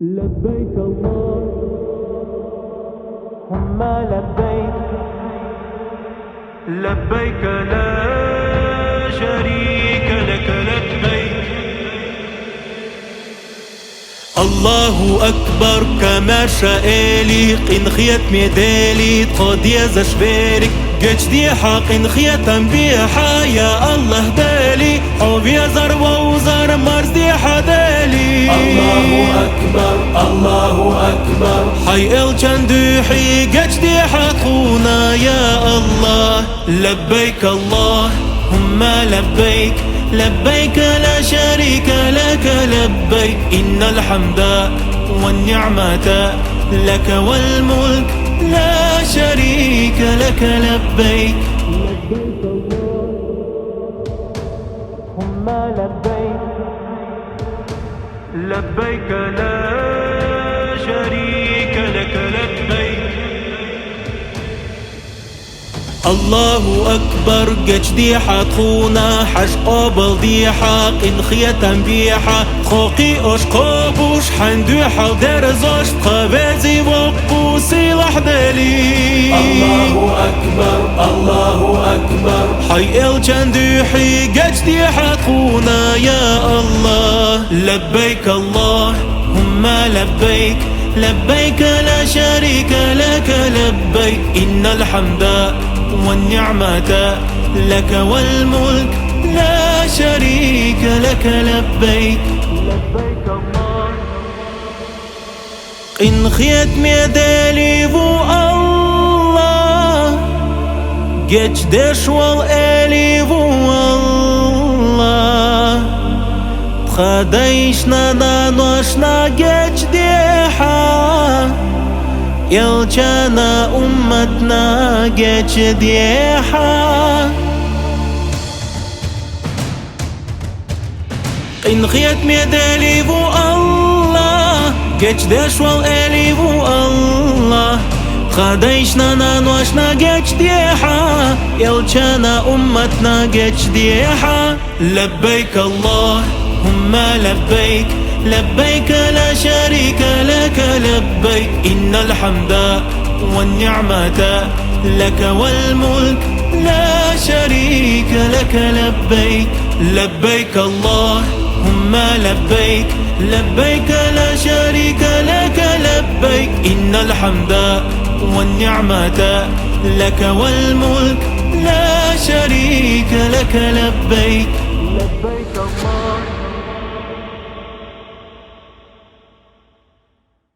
لبيك اللهم لبيك، لبيك لا شريك لك لبيك. الله أكبر كما شائلي قن خيات ميدالي تقضي زشبيرك جيش دي حق خياتم بيحا يا الله دالي حب يا زر وزر مرز دي حدالي. الله أكبر الله أكبر حي الجندوحي جيش دي حقونا يا الله. لبيك اللهم لبيك، لبيك لا شريك لك لبيك. إن الحمد والنعمة لك والملك لا شريك لك لبيك. لبيك اللهم لبيك، لبيك لا شريك لك لبيك. الله أكبر جدي حطونا حش قابل دي حق إن خيتم بيحة خوقي أشقابوش حندو حضر زاشت قبازي وقبوسي لحدالي. الله أكبر الله أكبر حي الجندوحي جدي حطونا يا الله. لبيك اللهم لبيك، لبيك لا شريك لك لبيك. إن الحمد والنعمة لك والملك لا شريك لك لبيك. لبيك الله إن خيت ميدالي بو الله جيش دش والالي بو الله خديشنا نانوشنا جيش ديحا يلجانا أمتنا جيش ديحا. إن خيت ميدالي بو الله جيش دش والالي بو الله خديشنا نانوشنا جيش ديحا يلجانا أمتنا جيش ديحا. لبيك اللهم لبيك، لبيك لا شريك لك لبيك. إن الحمد والنعمة لك والملك لا شريك لك لبيك. لبيك اللهم لبيك، لبيك لا شريك لك لبيك. إن الحمد والنعمة لك والملك لا شريك لك لبيك.